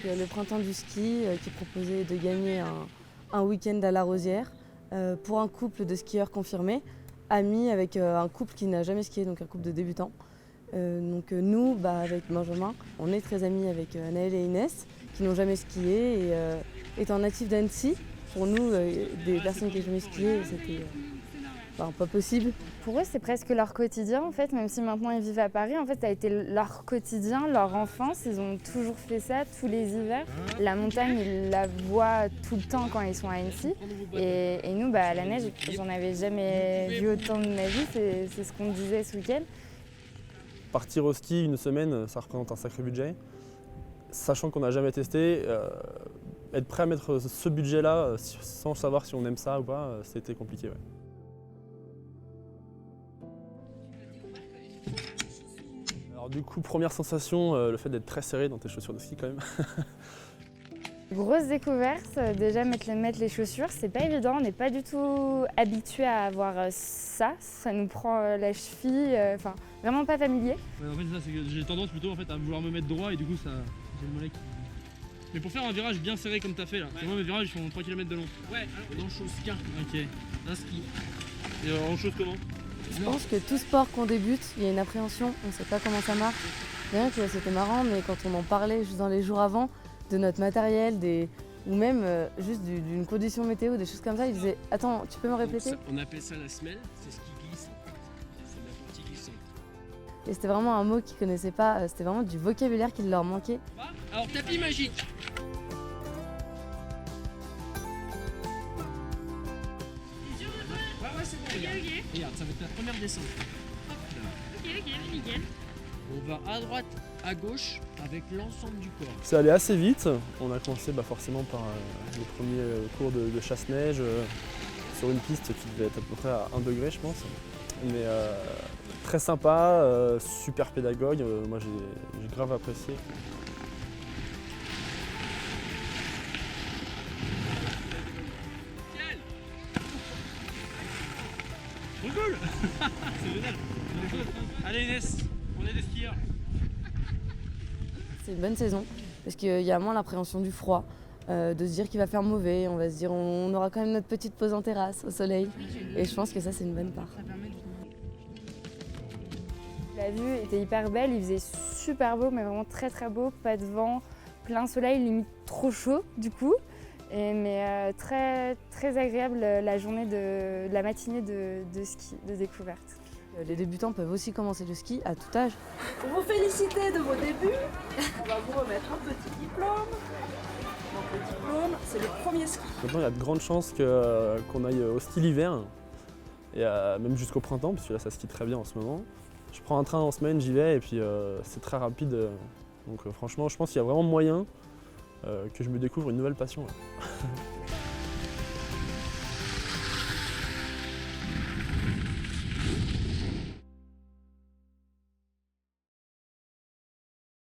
Donc, le printemps du ski qui proposait de gagner un week-end à la Rosière pour un couple de skieurs confirmés, amis avec un couple qui n'a jamais skié, donc un couple de débutants. Nous, avec Benjamin, on est très amis avec Anaël et Inès, qui n'ont jamais skié. Et étant natifs d'Annecy, pour nous, des personnes qui n'ont jamais skié, c'était pas possible. Pour eux, c'est presque leur quotidien, en fait, même si maintenant ils vivent à Paris. En fait, ça a été leur quotidien, leur enfance. Ils ont toujours fait ça, tous les hivers. La montagne, ils la voient tout le temps quand ils sont à Annecy. Et nous, la neige, j'en avais jamais vu autant de ma vie. C'est ce qu'on disait ce week-end. Partir au ski une semaine, ça représente un sacré budget. Sachant qu'on n'a jamais testé, être prêt à mettre ce budget-là sans savoir si on aime ça ou pas, c'était compliqué. Ouais. Alors du coup, première sensation, le fait d'être très serré dans tes chaussures de ski quand même. Grosse découverte, déjà mettre les chaussures, c'est pas évident, on n'est pas du tout habitué à avoir ça nous prend la cheville, vraiment pas familier. Ouais, en fait c'est ça, c'est que j'ai tendance plutôt à vouloir me mettre droit et du coup ça, j'ai le mollet qui... Mais pour faire un virage bien serré comme t'as fait là, moi mes virages ils font 3 km de long. Ouais, alors dans chose qu'un. Ok, un ski. Et en chose comment? Je pense que tout sport qu'on débute, il y a une appréhension, on ne sait pas comment ça marche. Rien que c'était marrant, mais quand on en parlait juste dans les jours avant, de notre matériel, ou même juste d'une condition météo, des choses comme ça, ils disaient « Attends, tu peux me répéter ?» On appelle ça la semelle, c'est ce qui glisse. C'est de la partie glissante. Et c'était vraiment un mot qu'ils ne connaissaient pas, c'était vraiment du vocabulaire qui leur manquait. Alors tapis magique. Ouais, c'est bon, regarde. Okay. Regarde, ça va être la première descente. Ok, nickel. On va à droite, à gauche, avec l'ensemble du corps. C'est allé assez vite. On a commencé forcément par les premiers cours de chasse-neige sur une piste qui devait être à peu près à 1 degré, je pense. Mais très sympa, super pédagogue. Moi, j'ai grave apprécié. Trop cool. C'est génial. Allez Inès, on est des skieurs. C'est une bonne saison, parce qu'il y a moins l'appréhension du froid, de se dire qu'il va faire mauvais, on va se dire on aura quand même notre petite pause en terrasse au soleil. Et je pense que ça, c'est une bonne part. La vue était hyper belle, il faisait super beau, mais vraiment très très beau, pas de vent, plein soleil, limite trop chaud du coup. Mais très, très agréable la matinée de ski, de découverte. Les débutants peuvent aussi commencer le ski à tout âge. Pour vous féliciter de vos débuts, on va vous remettre un petit diplôme. Donc le diplôme, c'est le premier ski. Maintenant, il y a de grandes chances qu'on aille au ski l'hiver, et même jusqu'au printemps, parce que là, ça skie très bien en ce moment. Je prends un train en semaine, j'y vais, et puis c'est très rapide. Donc franchement, je pense qu'il y a vraiment moyen que je me découvre une nouvelle passion. Là.